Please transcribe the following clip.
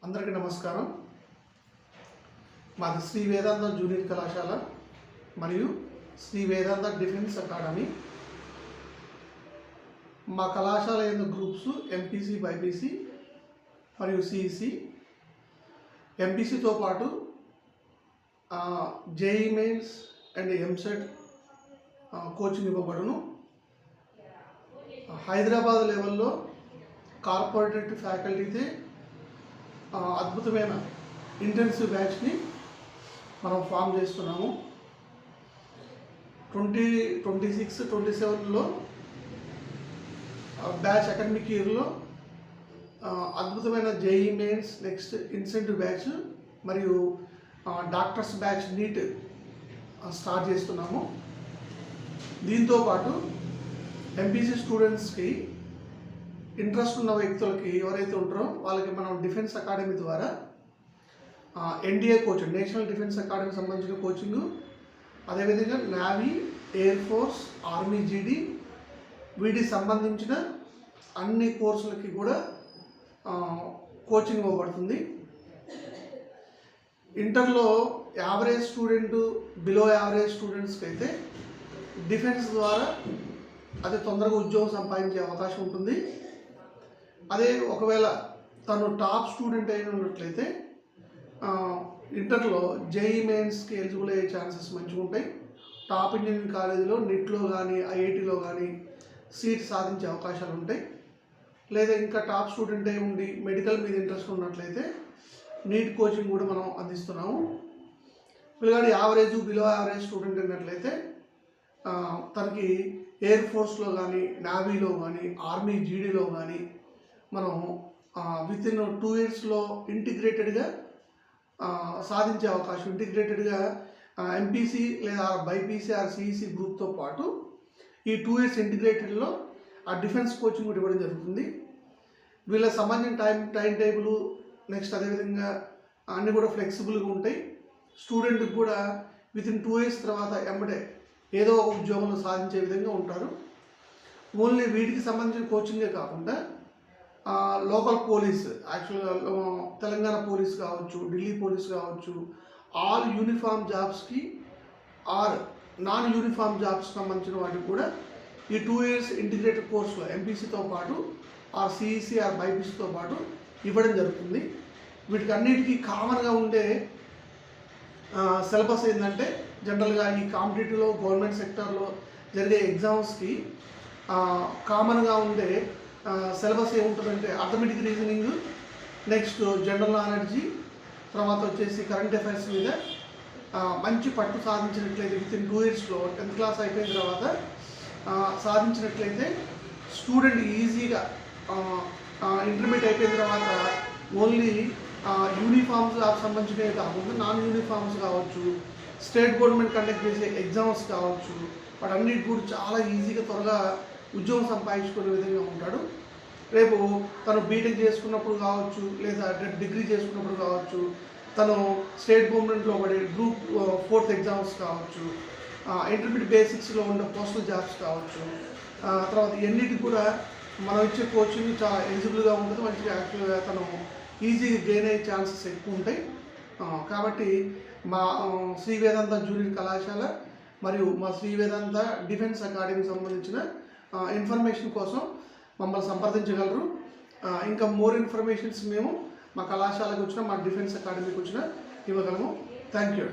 అందరికీ నమస్కారం. మాది శ్రీ వేదాంత జూనియర్ కళాశాల మరియు శ్రీ వేదాంత డిఫెన్స్ అకాడమీ. మా కళాశాల యొక్క గ్రూప్స్ ఎంపీసీ, బైపీసీ మరియు సిఈసి. ఎంపీసీతో పాటు JEE mains and EAMCET coaching ఇవ్వబడును. హైదరాబాద్ లెవెల్లో కార్పొరేట్ ఫ్యాకల్టీతే అద్భుతమైన ఇంటెన్సివ్ బ్యాచ్ని మనం ఫామ్ చేస్తున్నాము. 2026-27లో బ్యాచ్ అకాడమిక్ ఇయర్లో అద్భుతమైన JEE mains, next incentive batch మరియు డాక్టర్స్ బ్యాచ్ నీట్ స్టార్ట్ చేస్తున్నాము. దీంతోపాటు ఎంపీసీ స్టూడెంట్స్కి ఇంట్రెస్ట్ ఉన్న వ్యక్తులకి ఎవరైతే ఉంటారో వాళ్ళకి మనం డిఫెన్స్ అకాడమీ ద్వారా ఎన్డీఏ కోచింగ్, నేషనల్ డిఫెన్స్ అకాడమీకి సంబంధించిన కోచింగు, అదేవిధంగా నేవీ, ఎయిర్ ఫోర్స్, ఆర్మీ, జీడీ వీటికి సంబంధించిన అన్ని కోర్సులకి కూడా కోచింగ్ ఇవ్వబడుతుంది. ఇంటర్లో యావరేజ్ స్టూడెంట్, బిలో యావరేజ్ స్టూడెంట్స్కి అయితే డిఫెన్స్ ద్వారా అది తొందరగా ఉద్యోగం సంపాదించే అవకాశం ఉంటుంది. అదే ఒకవేళ తను టాప్ స్టూడెంట్ అయిన ఉన్నట్లయితే ఇంటర్లో జేఈ మెయిన్స్కి ఎలిజిబుల్ అయ్యే ఛాన్సెస్ మంచిగా ఉంటాయి. టాప్ ఇంజనీరింగ్ కాలేజీలో నీట్లో కానీ ఐఐటీలో కానీ సీట్ సాధించే అవకాశాలు ఉంటాయి. లేదా ఇంకా టాప్ స్టూడెంట్ అయి ఉండి మెడికల్ మీద ఇంట్రెస్ట్ ఉన్నట్లయితే నీట్ కోచింగ్ కూడా మనం అందిస్తున్నాము. పిల్లగాడు యావరేజ్, బిలో యావరేజ్ స్టూడెంట్ అయినట్లయితే తనకి ఎయిర్ ఫోర్స్లో కానీ, నేవీలో కానీ, ఆర్మీ, జీడీలో కానీ మనం విత్ ఇన్ 2 yearsలో ఇంటిగ్రేటెడ్గా సాధించే అవకాశం, ఇంటిగ్రేటెడ్గా ఎంపీసీ లేదా బైపీసీ ఆర్ సిఈసి గ్రూప్తో పాటు ఈ 2 years ఇంటిగ్రేటెడ్లో ఆ డిఫెన్స్ కోచింగ్ కూడా ఇవ్వడం జరుగుతుంది. వీళ్ళకి సంబంధించిన టైం టేబుల్, నెక్స్ట్ అదేవిధంగా అన్నీ కూడా ఫ్లెక్సిబుల్గా ఉంటాయి. స్టూడెంట్కి కూడా విత్ ఇన్ 2 years తర్వాత ఎంబడే ఏదో ఒక ఉద్యోగంలో సాధించే విధంగా ఉంటారు. ఓన్లీ వీటికి సంబంధించిన కోచింగే కాకుండా లోకల్ పోలీస్, యాక్చువల్గా తెలంగాణ పోలీస్ కావచ్చు, ఢిల్లీ పోలీస్ కావచ్చు, ఆల్ యూనిఫామ్ జాబ్స్కి ఆర్ నాన్ యూనిఫామ్ జాబ్స్ సంబంధించిన వాటికి కూడా ఈ 2 years ఇంటిగ్రేటెడ్ కోర్సులో ఎంపీసీతో పాటు ఆర్ సిఈసి ఆర్ బైపీసీతో పాటు ఇవ్వడం జరుగుతుంది. వీటికి అన్నిటికీ కామన్గా ఉండే సిలబస్ ఏంటంటే, జనరల్గా ఈ కాంపిటేటివ్లో గవర్నమెంట్ సెక్టార్లో జరిగే ఎగ్జామ్స్కి కామన్గా ఉండే సిలబస్ ఏముంటుందంటే arithmetic reasoning, next general knowledge, తర్వాత వచ్చేసి కరెంట్ అఫైర్స్ మీద మంచి పట్టు సాధించినట్లయితే విత్ ఇన్ 2 yearsలో 10th క్లాస్ అయిపోయిన తర్వాత సాధించినట్లయితే స్టూడెంట్ ఈజీగా ఇంటర్మీడియట్ అయిపోయిన తర్వాత ఓన్లీ యూనిఫామ్స్ సంబంధించినవి కాకుండా నాన్ యూనిఫామ్స్ కావచ్చు, స్టేట్ గవర్నమెంట్ కండక్ట్ చేసే ఎగ్జామ్స్ కావచ్చు, వాటన్నిటి కూడా చాలా ఈజీగా త్వరగా ఉద్యోగం సంపాదించుకునే విధంగా ఉంటాడు. రేపు తను బీటెక్ చేసుకున్నప్పుడు కావచ్చు, లేదా డిగ్రీ చేసుకున్నప్పుడు కావచ్చు, తను స్టేట్ గవర్నమెంట్లో పడే గ్రూప్ 4th ఎగ్జామ్స్ కావచ్చు, ఇంటర్మీడియట్ బేసిక్స్లో ఉన్న పోస్టల్ జాబ్స్ కావచ్చు, తర్వాత ఎన్నిటికి కూడా మనం ఇచ్చే కోచింగ్ చాలా ఎలిజిబుల్గా ఉంటుంది. మంచిగా యాక్చువల్గా తను ఈజీగా గెయిన్ అయ్యే ఛాన్సెస్ ఎక్కువ ఉంటాయి. కాబట్టి మా శ్రీ వేదాంత జూనియర్ కళాశాల మరియు మా శ్రీ వేదాంత డిఫెన్స్ అకాడమీకి సంబంధించిన ఇన్ఫర్మేషన్ కోసం మమ్మల్ని సంప్రదించగలరు. ఇంకా మోర్ ఇన్ఫర్మేషన్స్ మేము మా కళాశాలకు వచ్చిన, మా డిఫెన్స్ అకాడమీకి వచ్చిన ఇవ్వగలము. Thank you.